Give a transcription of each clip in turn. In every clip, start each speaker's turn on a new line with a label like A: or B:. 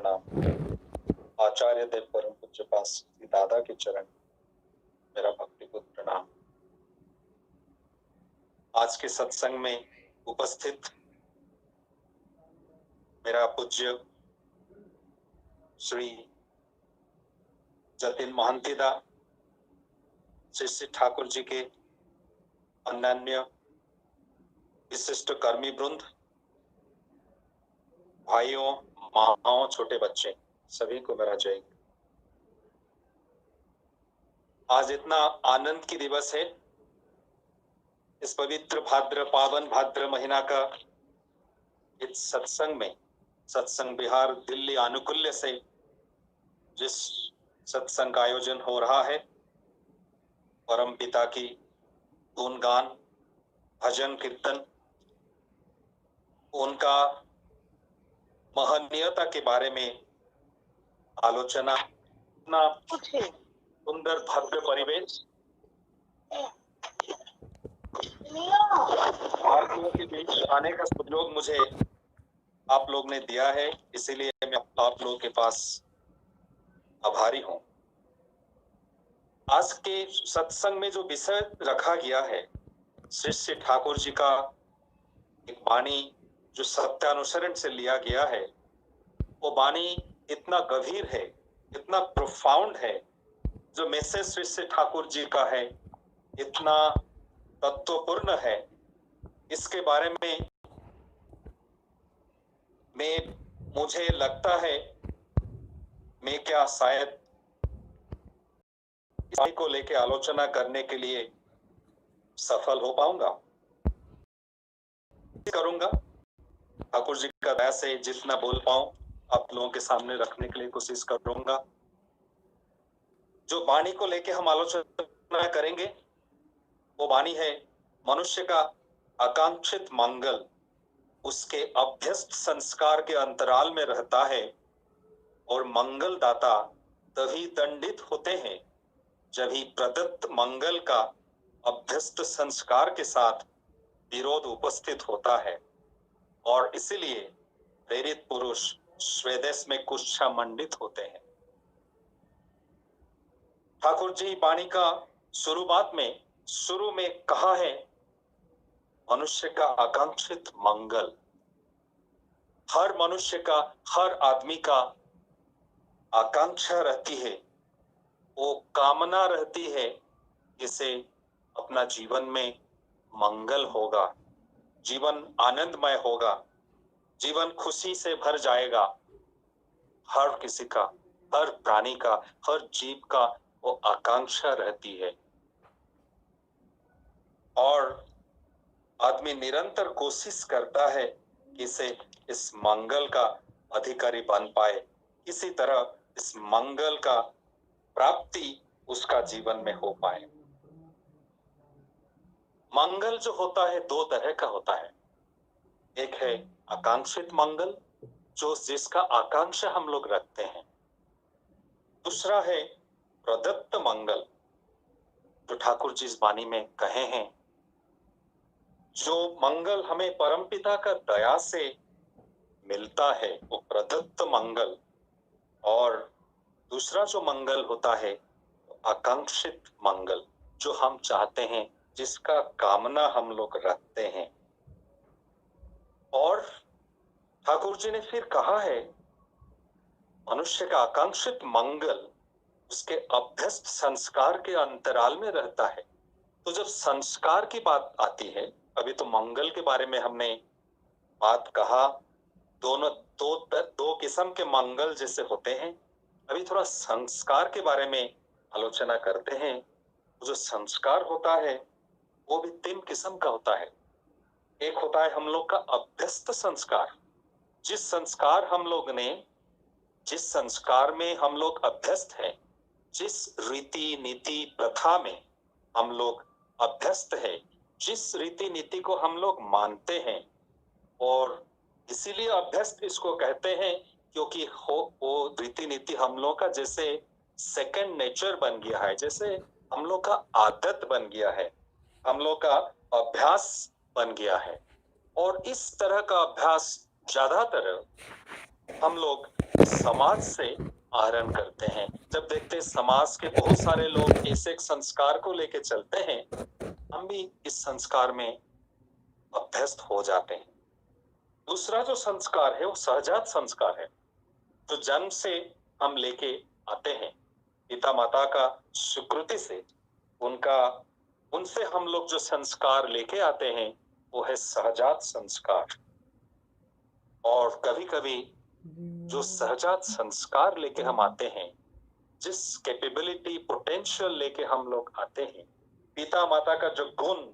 A: प्रणाम। आचार्य देव परम पूज्य पास श्री दादा के चरण मेरा भक्तिपूर्ण प्रणाम। आज के सत्संग में उपस्थित मेरा पूज्य श्री जतिन महंतीदा, श्री श्री ठाकुर जी के अन्य विशिष्ट कर्मी वृंद, भाइयों, माताओं, छोटे बच्चे, सभी को मेरा जय। आज इतना आनंद की दिवस है। इस पवित्र भाद्र पावन भाद्र महीना का इस सत्संग में, सत्संग बिहार दिल्ली आनुकूल्य से जिस सत्संग का आयोजन हो रहा है, परम पिता की गुणगान, भजन, कीर्तन, उनका महनीयता के बारे में आलोचना, इतना सुंदर भव्य परिवेश भारतीयों के बीच आने का सुयोग मुझे आप लोग ने दिया है, इसीलिए मैं आप लोगों के पास आभारी हूं। आज के सत्संग में जो विषय रखा गया है, श्री श्री ठाकुर जी का एक वाणी जो सत्यानुसरण से लिया गया है, वो वाणी इतना गंभीर है, इतना प्रोफाउंड है। जो मैसेज श्री श्री ठाकुर जी का है इतना तत्वपूर्ण है। इसके बारे में मुझे लगता है मैं क्या शायद इस को लेके आलोचना करने के लिए सफल हो पाऊंगा। करूंगा ठाकुर जी का दया से जितना बोल पाऊं आप लोगों के सामने रखने के लिए कोशिश करूंगा। जो वाणी को लेके हम आलोचना करेंगे वो वाणी है मनुष्य का आकांक्षित मंगल उसके अभ्यस्त संस्कार के अंतराल में रहता है और मंगल दाता तभी दंडित होते हैं जब ही प्रदत्त मंगल का अभ्यस्त संस्कार के साथ विरोध उपस्थित होता है, और इसीलिए प्रेरित पुरुष स्वदेश में कुच्छा मंडित होते हैं। ठाकुर जी वाणी का शुरू में कहा है मनुष्य का आकांक्षित मंगल। हर मनुष्य का, हर आदमी का आकांक्षा रहती है, वो कामना रहती है जिसे अपना जीवन में मंगल होगा, जीवन आनंदमय होगा, जीवन खुशी से भर जाएगा। हर किसी का, हर प्राणी का, हर जीव का वो आकांक्षा रहती है और आदमी निरंतर कोशिश करता है कि इस मंगल का अधिकारी बन पाए, किसी तरह इस मंगल का प्राप्ति उसका जीवन में हो पाए। मंगल जो होता है दो तरह का होता है। एक है आकांक्षित मंगल, जो जिसका आकांक्षा हम लोग रखते हैं। दूसरा है प्रदत्त मंगल, जो ठाकुर जी इस वाणी में कहे हैं। जो मंगल हमें परमपिता का दया से मिलता है वो प्रदत्त मंगल, और दूसरा जो मंगल होता है आकांक्षित मंगल, जो हम चाहते हैं, जिसका कामना हम लोग रखते हैं। और ठाकुर जी ने फिर कहा है मनुष्य का आकांक्षित मंगल उसके अभ्यस्त संस्कार के अंतराल में रहता है। तो जब संस्कार की बात आती है, अभी तो मंगल के बारे में हमने बात कहा, दो किस्म के मंगल जैसे होते हैं। अभी थोड़ा संस्कार के बारे में आलोचना करते हैं। जो संस्कार होता है वो भी तीन किस्म का होता है। एक होता है हम लोग का अभ्यस्त संस्कार, जिस संस्कार में हम लोग अभ्यस्त हैं, जिस रीति नीति प्रथा में हम लोग अभ्यस्त है, जिस रीति नीति को हम लोग मानते हैं, और इसीलिए अभ्यस्त इसको कहते हैं क्योंकि वो रीति नीति हम लोग का जैसे सेकंड नेचर बन गया है, जैसे हम लोग का आदत बन गया है, हम लोग का अभ्यास बन गया है। और इस तरह का अभ्यास ज्यादातर हम लोग समाज से आहरण करते हैं। जब देखते हैं समाज के बहुत सारे लोग ऐसे एक संस्कार को लेके चलते हैं, हम भी इस संस्कार में अभ्यस्त हो जाते हैं। दूसरा जो संस्कार है वो सहजात संस्कार है, जो जन्म से हम लेके आते हैं पिता माता का स्वीकृति से, उनका उनसे हम लोग जो संस्कार लेके आते हैं वो है सहजात संस्कार। और कभी कभी जो सहजात संस्कार लेके हम आते हैं, जिस कैपेबिलिटी पोटेंशियल लेके हम लोग आते हैं, पिता माता का जो गुण,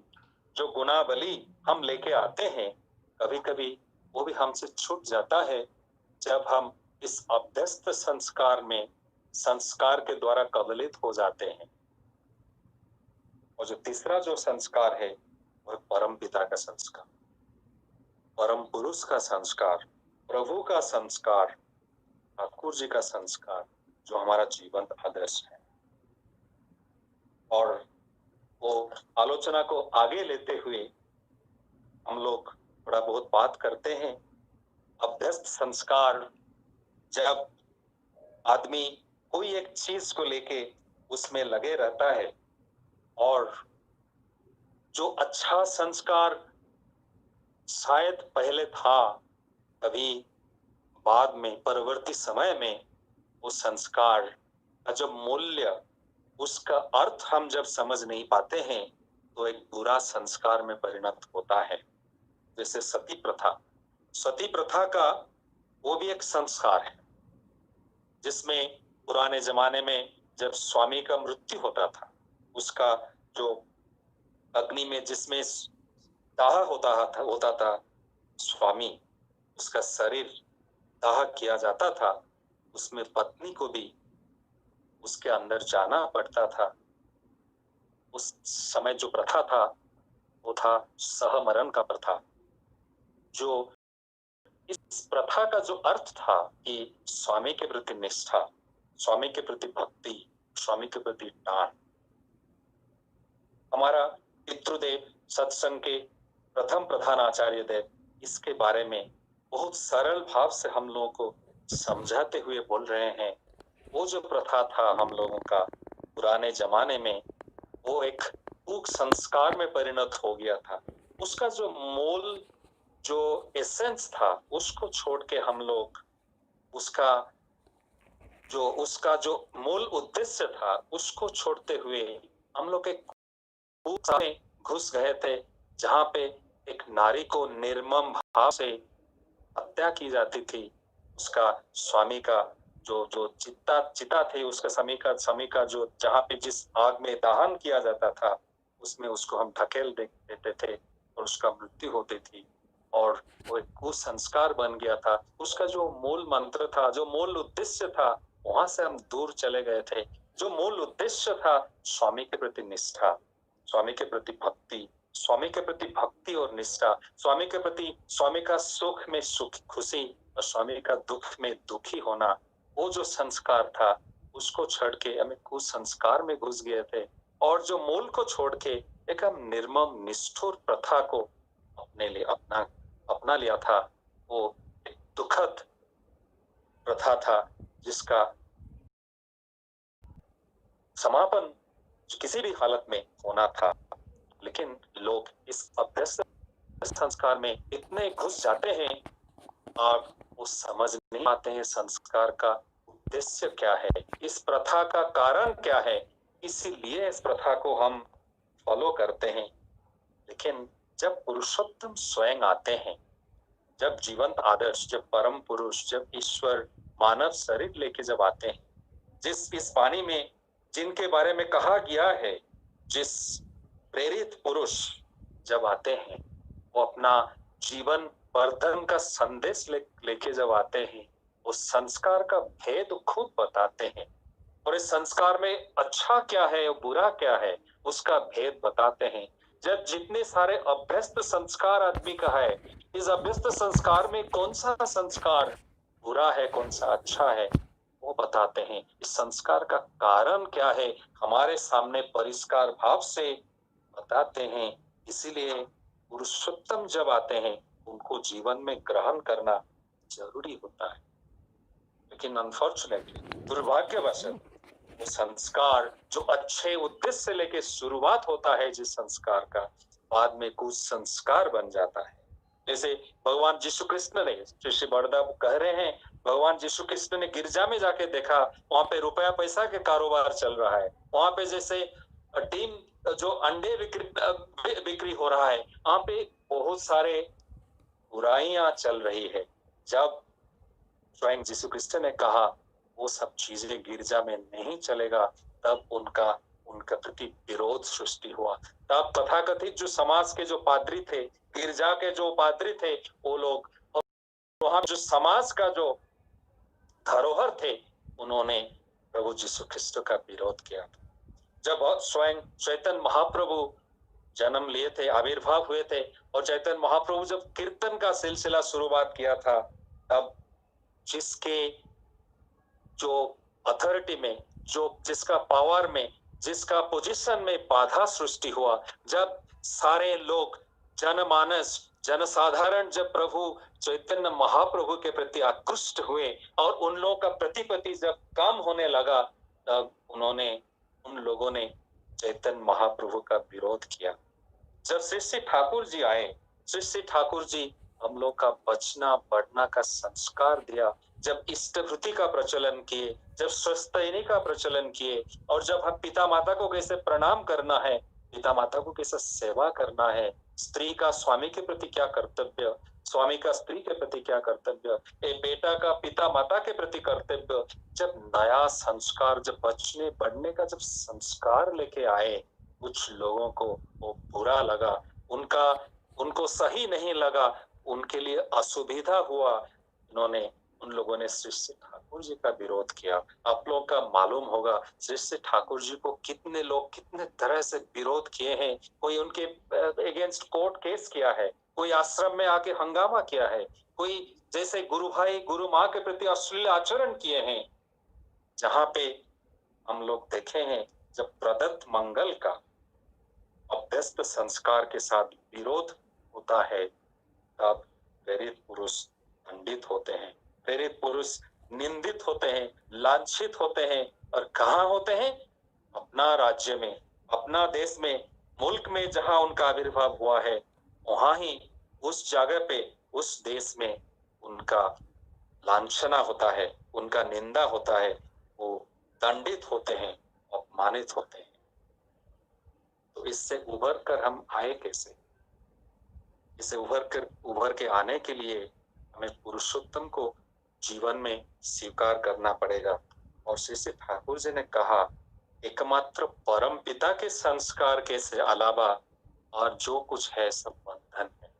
A: जो गुणावली हम लेके आते हैं, कभी कभी वो भी हमसे छूट जाता है जब हम इस अभ्यस्त संस्कार में संस्कार के द्वारा कबलित हो जाते हैं। और जो तीसरा जो संस्कार है वह परम पिता का संस्कार, परम पुरुष का संस्कार, प्रभु का संस्कार, ठाकुर जी का संस्कार, जो हमारा जीवंत आदर्श है। और वो आलोचना को आगे लेते हुए हम लोग थोड़ा बहुत बात करते हैं। अभ्यस्त संस्कार, जब आदमी कोई एक चीज को लेके उसमें लगे रहता है और जो अच्छा संस्कार शायद पहले था, कभी बाद में परवर्ती समय में उस संस्कार का जो मूल्य, उसका अर्थ हम जब समझ नहीं पाते हैं तो एक बुरा संस्कार में परिणत होता है। जैसे सती प्रथा, सती प्रथा का वो भी एक संस्कार है, जिसमें पुराने जमाने में जब स्वामी का मृत्यु होता था, उसका जो अग्नि में जिसमें दाह होता था स्वामी, उसका शरीर दाह किया जाता था, उसमें पत्नी को भी उसके अंदर जाना पड़ता था। उस समय जो प्रथा था वो था सहमरण का प्रथा। जो इस प्रथा का जो अर्थ था कि स्वामी के प्रति निष्ठा, स्वामी के प्रति भक्ति, स्वामी के प्रति दान। हमारा पितृदेव सत्संग के प्रथम प्रधान आचार्य देव इसके बारे में बहुत सरल भाव से हम लोगों को समझाते हुए बोल रहे हैं। वो जो प्रथा था हम लोगों का पुराने जमाने में, वो एक कुक संस्कार में परिणत हो गया था। उसका जो मूल, जो एसेंस था, उसको छोड़ के हम लोग उसका जो मूल उद्देश्य था उसको छोड़ते हुए हम लोग एक कुक में घुस गए थे, जहाँ पे एक नारी को निर्मम भाव से हत्या की जाती थी। उसका स्वामी का जो चिता थी, उसका स्वामी का जो जहाँ पे जिस आग में दहन किया जाता था, उसमें उसको हम धकेल देते थे और उसका मृत्यु होती थी। और वो एक कुसंस्कार बन गया था। उसका जो मूल मंत्र था, जो मूल उद्देश्य था, वहां से हम दूर चले गए थे। जो मूल उद्देश्य था स्वामी के प्रति निष्ठा, स्वामी के प्रति भक्ति, स्वामी के प्रति भक्ति और निष्ठा, स्वामी के प्रति, स्वामी का सुख में सुख खुशी और स्वामी का दुख में दुखी होना, वो जो संस्कार था उसको छोड़ के हमें कुसंस्कार में घुस गए थे। और जो मूल को छोड़ के एक हम निर्मम निष्ठुर प्रथा को अपना लिया था। वो एक दुखद प्रथा था जिसका समापन किसी भी हालत में होना था। लेकिन लोग इस अभ्यस्त संस्कार में इतने घुस जाते हैं और वो समझ नहीं पाते हैं संस्कार का उद्देश्य क्या है, इस प्रथा का कारण क्या है, इसीलिए इस प्रथा को हम फॉलो करते हैं। लेकिन जब पुरुषोत्तम स्वयं आते हैं, जब जीवंत आदर्श, जब परम पुरुष, जब ईश्वर मानव शरीर लेके जब आते हैं, जिस इस पानी में जिनके बारे में कहा गया है, जिस प्रेरित पुरुष जब आते हैं, वो अपना जीवन वर्धन का संदेश लेके जब आते हैं, उस संस्कार का भेद खुद बताते हैं। और इस संस्कार में अच्छा क्या है और बुरा क्या है उसका भेद बताते हैं। जब जितने सारे अभ्यस्त संस्कार आदमी का है, इस अभ्यस्त संस्कार में कौन सा संस्कार बुरा है, कौन सा अच्छा है, वो बताते हैं। इस संस्कार का कारण क्या है हमारे सामने परिष्कार भाव से बताते हैं। इसीलिए पुरुषोत्तम जब आते हैं उनको जीवन में ग्रहण करना जरूरी होता है। लेकिन अनफॉर्चुनेटली, दुर्भाग्यवश, वो संस्कार जो अच्छे उद्देश्य से लेके शुरुआत होता है जिस संस्कार का, बाद में कुछ संस्कार बन जाता है। जैसे भगवान यीशु कृष्ण ने, श्री बड़दा कह रहे हैं, भगवान यीशु कृष्ण ने गिरजा में जाके देखा, वहां पे रुपया पैसा के कारोबार चल रहा है। वहां पे जैसे टीम जो अंडे बिक्री हो रहा है, वहां पे बहुत सारे बुराइयां चल रही है। जब स्वयं यीशु कृष्ण ने कहा वो सब चीजें गिरजा में नहीं चलेगा, तब उनका प्रति विरोध सृष्टि हुआ। तब तथाकथित जो समाज के जो पादरी थे, गिरजा के जो पादरी थे, वो लोग, और वहां जो समाज का जो धरोहर थे, उन्होंने प्रभु यीशु ख्रिस्ट का विरोध किया। जब स्वयं चैतन्य महाप्रभु जन्म लिए थे, आविर्भाव हुए थे, और चैतन्य महाप्रभु जब कीर्तन का सिलसिला शुरुआत किया था, तब जिसके जो अथॉरिटी में, जो जिसका पावर में, जिसका पोजीशन में बाधा सृष्टि हुआ, जब सारे लोग, जनमानस, जनसाधारण जब प्रभु चैतन्य महाप्रभु के प्रति आकृष्ट हुए और उन लोगों का प्रतिपत्ति जब कम होने लगा, तब उन लोगों ने चैतन्य महाप्रभु का विरोध किया। जब श्री ठाकुर जी आए, श्री ठाकुर जी हम लोग का बचना बढ़ना का संस्कार दिया, जब इष्टभृति का प्रचलन किए, जब स्वस्थैनी का प्रचलन किए, और जब हम पिता माता को कैसे प्रणाम करना है, पिता माता को कैसे सेवा करना है, स्त्री का स्वामी के प्रति क्या कर्तव्य, स्वामी का स्त्री के प्रति क्या कर्तव्य, एक बेटा का पिता माता के प्रति कर्तव्य, जब नया संस्कार, जब बचने बढ़ने का जब संस्कार लेके आए, कुछ लोगों को वो बुरा लगा, उनको सही नहीं लगा, उनके लिए असुविधा हुआ। उन लोगों ने श्री ठाकुर जी का विरोध किया। आप लोगों का मालूम होगा श्री ठाकुर जी को कितने लोग कितने तरह से विरोध किए हैं। कोई उनके अगेंस्ट कोर्ट केस किया है, कोई आश्रम में आके हंगामा किया है, कोई जैसे गुरु भाई गुरु माँ के प्रति अश्लील आचरण किए हैं। जहाँ पे हम लोग देखे हैं, जब प्रदत्त मंगल का अभ्यस्त संस्कार के साथ विरोध होता है, तब प्रेरित पुरुष दंडित होते हैं, प्रेरित पुरुष निंदित होते हैं, लांछित होते हैं। और कहाँ होते हैं? अपना राज्य में, अपना देश में, मुल्क में जहां उनका आविर्भाव हुआ है, वहां ही उस जगह पे, उस देश में उनका लांछना होता है, उनका निंदा होता है, वो दंडित होते हैं, अपमानित होते हैं। तो इससे उभर कर हम आए कैसे? इसे उभर के आने के लिए हमें पुरुषोत्तम को जीवन में स्वीकार करना पड़ेगा। और श्री ठाकुर जी ने कहा, एकमात्र परम पिता के संस्कार के से अलावा और जो कुछ है सब बंधन है।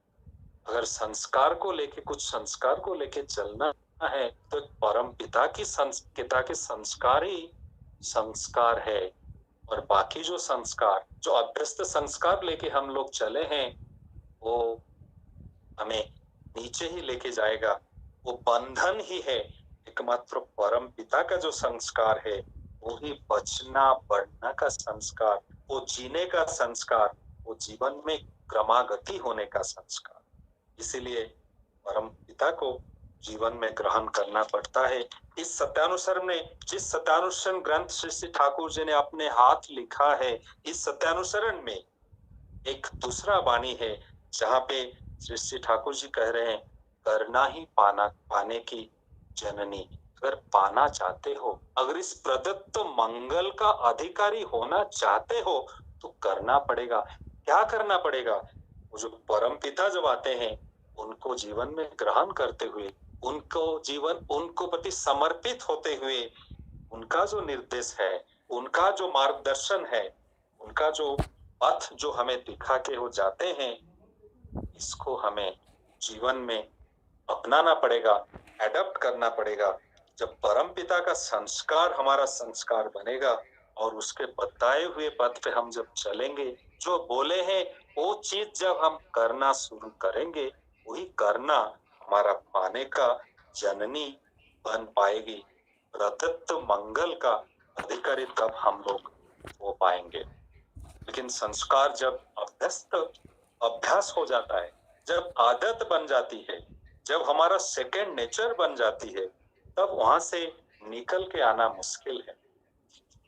A: अगर संस्कार को लेके, कुछ संस्कार को लेके चलना है, तो परम पिता के संस्कार ही संस्कार है। और बाकी जो संस्कार, जो अभ्यस्त संस्कार लेके हम लोग चले हैं, वो हमें नीचे ही लेके जाएगा। वो बंधन ही है। एकमात्र परम पिता का जो संस्कार है, वो ही बचना बढ़ना का संस्कार, वो जीने का संस्कार, वो जीवन में क्रमागति होने का संस्कार। इसीलिए परम पिता को जीवन में ग्रहण करना पड़ता है। इस सत्यानुसरण में, जिस सत्यानुसरण ग्रंथ श्री ठाकुर जी ने अपने हाथ लिखा है, इस सत्यानुसरण में एक दूसरा वाणी है जहाँ पे श्री ठाकुर जी कह रहे हैं, करना ही पाने की जननी। अगर पाना चाहते हो, अगर इस प्रदत्त मंगल का अधिकारी होना चाहते हो, तो करना पड़ेगा। क्या करना पड़ेगा? वो जो परम पिता जब आते हैं, उनको जीवन में ग्रहण करते हुए, उनको प्रति समर्पित होते हुए, उनका जो निर्देश है, उनका जो मार्गदर्शन है, उनका जो पथ जो हमें दिखा के हो जाते हैं, इसको हमें जीवन में अपनाना पड़ेगा, एडॉप्ट करना पड़ेगा। जब परम पिता का संस्कार हमारा संस्कार बनेगा और उसके बताए हुए पथ पे हम जब चलेंगे, जो बोले हैं वो चीज जब हम करना शुरू करेंगे, वही करना हमारा पाने का जननी बन पाएगी। प्रदत्त मंगल का अधिकारी तब हम लोग हो पाएंगे। लेकिन संस्कार जब अभ्यास हो जाता है, जब आदत बन जाती है, जब हमारा सेकेंड नेचर बन जाती है, तब वहां से निकल के आना मुश्किल है।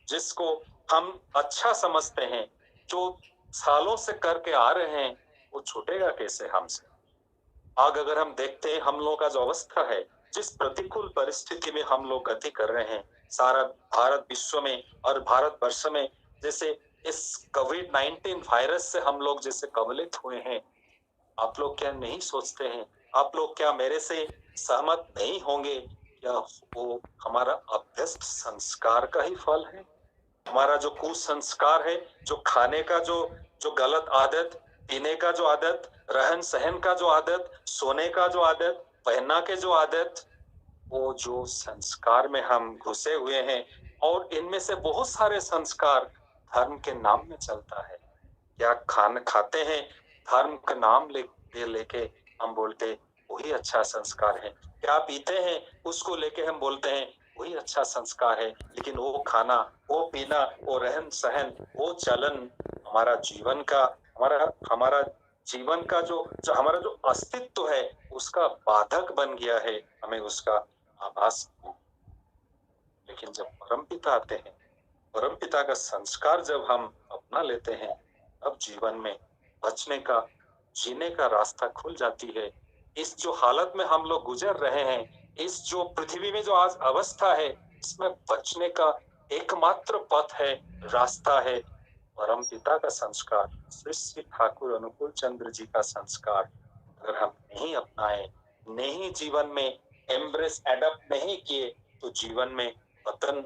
A: जिसको हम अच्छा समझते हैं, जो सालों से करके आ रहे हैं, वो छूटेगा कैसे हमसे? आग अगर हम देखते हैं, हम लोगों का जो अवस्था है, जिस प्रतिकूल परिस्थिति में हम लोग गति कर रहे हैं, सारा भारत विश्व में और भारतवर्ष में, जैसे इस कोविड-19 वायरस से हम लोग जैसे कवलित हुए हैं, आप लोग क्या नहीं सोचते हैं? आप लोग क्या मेरे से सहमत नहीं होंगे? क्या वो हमारा अभ्यस्त संस्कार का ही फल है? हमारा जो कुसंस्कार है, जो खाने का जो गलत आदत, पीने का जो आदत, रहन सहन का जो आदत, सोने का जो आदत, पहनना के जो आदत, वो जो संस्कार में हम घुसे हुए हैं, और इनमें से बहुत सारे संस्कार धर्म के नाम में चलता है। क्या खाते हैं, धर्म का नाम लेके हम बोलते वही अच्छा संस्कार है। क्या पीते हैं, उसको लेके हम बोलते हैं वही अच्छा संस्कार है। लेकिन वो खाना, वो पीना, वो रहन सहन, वो चलन हमारा जीवन का, हमारा हमारा जीवन का जो हमारा जो अस्तित्व है, उसका बाधक बन गया है। हमें उसका आभास हो। लेकिन जब परमपिता आते हैं, परमपिता का संस्कार जब हम अपना लेते हैं, अब जीवन में बचने का, जीने का रास्ता खुल जाती है। इस जो हालत में हम लोग गुजर रहे हैं, इस जो पृथ्वी में जो आज अवस्था है, इसमें बचने का एकमात्र पथ है, रास्ता है, परमपिता का संस्कार, श्री श्री ठाकुर अनुकूल चंद्र जी का संस्कार। अगर हम नहीं अपनाए, नहीं जीवन में एम्ब्रेस एडप्ट नहीं किए, तो जीवन में पतन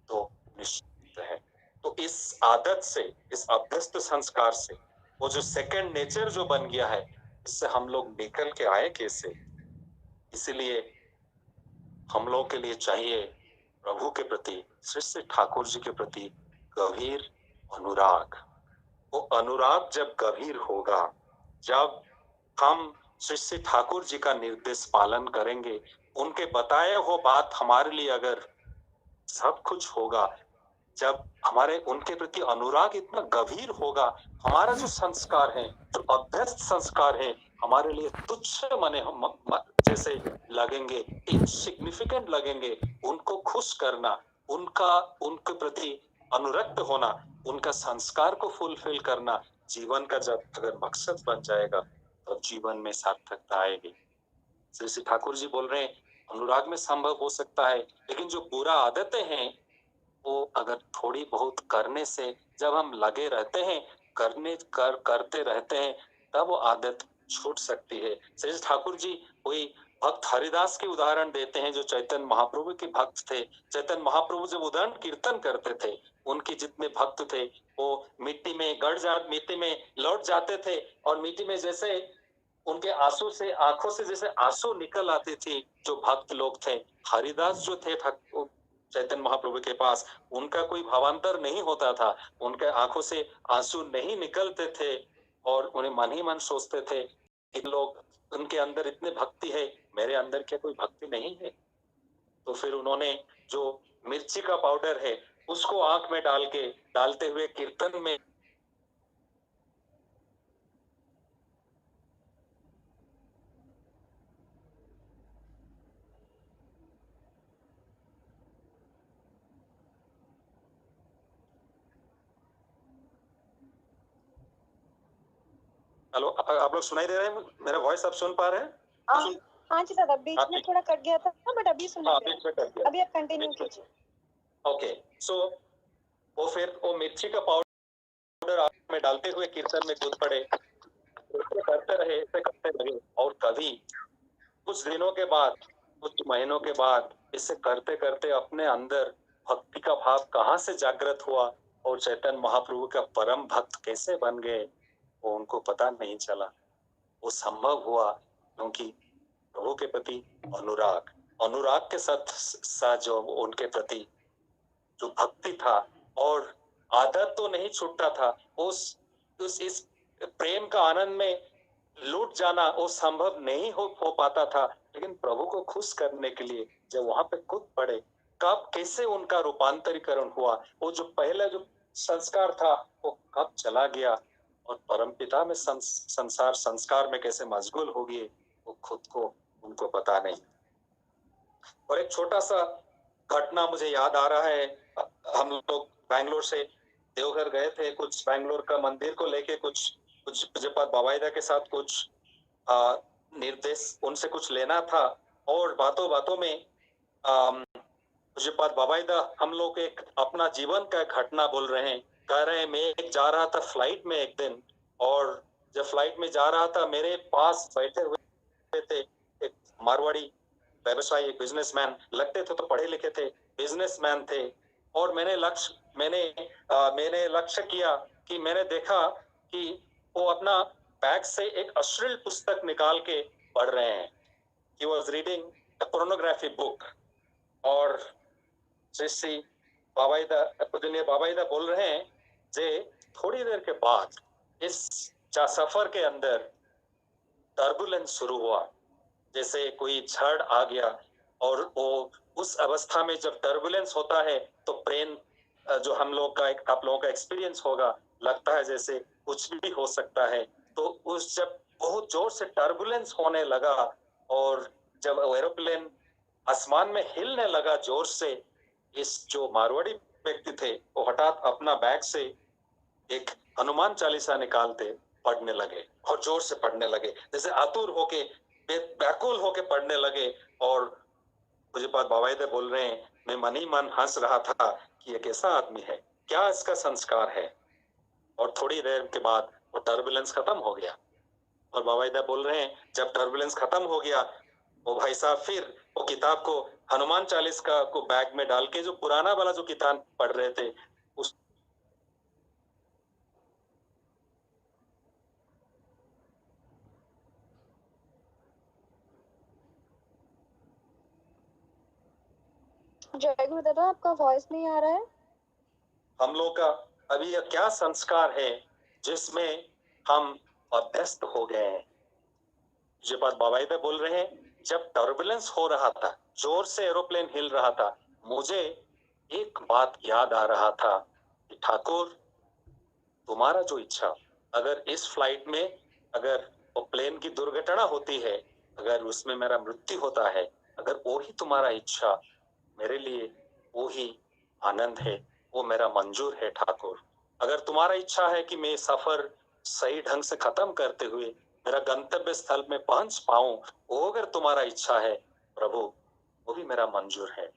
A: तो निश्चित है। तो इस आदत से, इस अभ्यस्त संस्कार से, वो जो सेकंड नेचर जो बन गया है, इससे हम लोग निकल के आए कैसे? इसलिए हम लोग के लिए चाहिए प्रभु के प्रति, श्री श्री ठाकुर जी के प्रति गंभीर अनुराग। वो अनुराग जब गंभीर होगा, जब हम श्री श्री ठाकुर जी का निर्देश पालन करेंगे, उनके बताए हो बात हमारे लिए अगर सब कुछ होगा, जब हमारे उनके प्रति अनुराग इतना गंभीर होगा, हमारा जो संस्कार है, जो अभ्यस्त संस्कार है, हमारे लिए तुच्छ मने जैसे लगेंगे, इनसिग्निफिकेंट लगेंगे। उनको खुश करना, उनके प्रति अनुरक्त होना, उनका संस्कार को फुलफिल करना जीवन का जब अगर मकसद बन जाएगा, तो जीवन में सार्थकता आएगी। श्री श्री ठाकुर जी बोल रहे हैं, अनुराग में संभव हो सकता है, लेकिन जो बुरा आदतें हैं, वो अगर थोड़ी बहुत करने से जब हम लगे रहते हैं, करते रहते हैं, तब वो आदत छूट सकती है। श्री ठाकुर जी वही भक्त हरिदास के उदाहरण देते हैं, जो चैतन्य महाप्रभु के भक्त थे। चैतन्य महाप्रभु जब उदाहरण कीर्तन करते थे, उनके जितने भक्त थे, वो मिट्टी में लौट जाते थे, और मिट्टी में जैसे उनके आंखों से जैसे आंसू निकल आते थे जो भक्त लोग थे। हरिदास जो थे चैतन्य महाप्रभु के पास, उनका कोई भावांतर नहीं होता था, उनके आंखों से आंसू नहीं निकलते थे, और उन्हें मन ही मन सोचते थे, इन लोग, उनके अंदर इतने भक्ति है, मेरे अंदर क्या कोई भक्ति नहीं है? तो फिर उन्होंने जो मिर्ची का पाउडर है, उसको आंख में डालते हुए कीर्तन में हेलो, आप लोग सुनाई दे रहे हैं? मेरा वॉइस आप सुन पा रहे हैं?
B: हाँ जी दादा, बीच में थोड़ा कट गया था, बट अभी सुन रहे हैं।
A: बीच में कट गया।
B: अभी आप कंटिन्यू कीजिए।
A: ओके, सो वो फिर वो मिर्ची का पाउडर आंख में डालते हुए कीर्तन में कूद पड़े, ऐसे करते रहे, ऐसे करते लगे, और कभी कुछ दिनों के बाद, कुछ महीनों के बाद, इसे करते करते अपने अंदर भक्ति का भाव कहाँ से जागृत हुआ, और चैतन्य महाप्रभु का परम भक्त कैसे बन गए, वो उनको पता नहीं चला। वो संभव हुआ क्योंकि प्रभु के प्रति अनुराग के साथ जो उनके प्रति जो भक्ति था, और आदत तो नहीं छूटता था, इस प्रेम का आनंद में लूट जाना वो संभव नहीं हो पाता था। लेकिन प्रभु को खुश करने के लिए जब वहां पे कूद पड़े, कब कैसे उनका रूपांतरीकरण हुआ, वो जो पहला जो संस्कार था वो कब चला गया, और परमपिता में संस्कार में कैसे मशगूल हो गए, वो खुद को उनको पता नहीं। और एक छोटा सा घटना मुझे याद आ रहा है। हम लोग बैंगलोर से देवघर गए थे, कुछ बैंगलोर का मंदिर को लेके कुछ कुछ पूज्यपाद बाबाईदा के साथ कुछ निर्देश उनसे कुछ लेना था, और बातों बातों में पूज्यपाद बाबाईदा हम लोग एक अपना जीवन का घटना बोल रहे हैं। कह रहे हैं, मैं एक जा रहा था फ्लाइट में एक दिन, और जब फ्लाइट में जा रहा था मेरे पास बैठे हुए थे एक मारवाड़ी व्यवसायी, एक बिजनेसमैन लगते थे, तो पढ़े लिखे थे, बिजनेसमैन थे। और मैंने लक्ष्य किया कि मैंने देखा कि वो अपना बैग से एक अश्लील पुस्तक निकाल के पढ़ रहे हैं। He was reading a pornography book। और श्री बाबाईदा, पूजनीय बाबाईदा बोल रहे हैं जे थोड़ी देर के बाद इस सफर के अंदर टर्बुलेंस शुरू हुआ, जैसे कोई झड़ आ गया। और वो उस अवस्था में जब टर्बुलेंस होता है तो ब्रेन, जो हम लोग का आप लोगों का एक्सपीरियंस होगा, लगता है जैसे कुछ भी हो सकता है। तो उस जब बहुत जोर से टर्बुलेंस होने लगा और जब एरोप्लेन आसमान में हिलने लगा जोर से, इस जो मारवाड़ी व्यक्ति थे वो हठात अपना बैग से एक हनुमान चालीसा निकालते पढ़ने लगे, और जोर से पढ़ने लगे, जैसे आतुर होके, व्याकुल होके पढ़ने लगे। और पूज्यपाद बाबाईदा बोल रहे हैं, मैं मन ही मन हंस रहा था कि ये कैसा आदमी है, क्या इसका संस्कार है। और थोड़ी देर के बाद वो टर्बुलेंस खत्म हो गया। और बाबाईदा बोल रहे हैं, जब टर्बुलेंस खत्म हो गया, वो भाई साहब फिर वो किताब को, हनुमान चालीसा को बैग में डाल के जो पुराना वाला जो किताब पढ़ रहे थे उस
B: जय गुरु दादा, आपका वॉइस नहीं आ रहा है।
A: हम लोग का अभी यह क्या संस्कार है जिसमें हम अभ्यस्त हो गए हैं। पूज्यपाद बाबाईदा बोल रहे हैं, जब टर्बुलेंस हो रहा था, जोर से एरोप्लेन हिल रहा था, मुझे एक बात याद आ रहा था कि ठाकुर, तुम्हारा जो इच्छा, अगर इस फ्लाइट में अगर वो प्लेन की दुर्घटना होती है, अगर उसमें मेरा मृत्यु होता है, अगर वो ही तुम्हारा इच्छा, मेरे लिए वो ही आनंद है, वो मेरा मंजूर है ठाकुर। अगर तुम्हारा इच्छा है कि मैं सफर सही ढंग से खत्म करते हुए मेरा गंतव्य स्थल में पहुंच पाऊं, वो अगर तुम्हारा इच्छा है प्रभु, वो भी मेरा मंजूर है।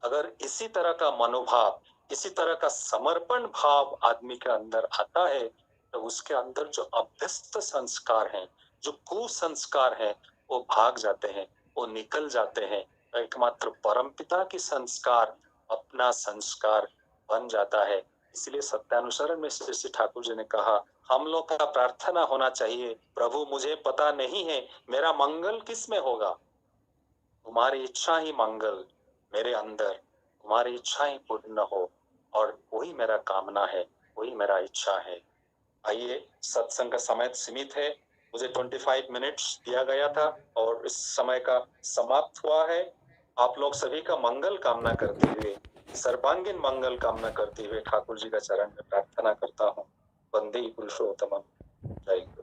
A: अगर इसी तरह का मनोभाव, इसी तरह का समर्पण भाव आदमी के अंदर आता है, तो उसके अंदर जो अभ्यस्त संस्कार हैं, जो कुसंस्कार हैं, वो भाग जाते हैं, वो निकल जाते हैं। एकमात्र परमपिता की संस्कार अपना संस्कार बन जाता है। इसलिए सत्यानुसरण में श्री ठाकुर जी ने कहा, हम लोग का प्रार्थना होना चाहिए, प्रभु मुझे पता नहीं है मेरा मंगल किस में होगा, तुम्हारी इच्छा ही मंगल मेरे अंदर, तुम्हारी इच्छा ही पूर्ण हो, और वही मेरा कामना है, वही मेरा इच्छा है। आइए, सत्संग का समय सीमित है, मुझे 25 मिनट्स दिया गया था और इस समय का समाप्त हुआ है। आप लोग सभी का मंगल कामना करते हुए, सर्वांगीण मंगल कामना करते हुए ठाकुर जी का चरण में प्रार्थना करता हूँ। वंदे पुरुषोत्तम। जय गुरु।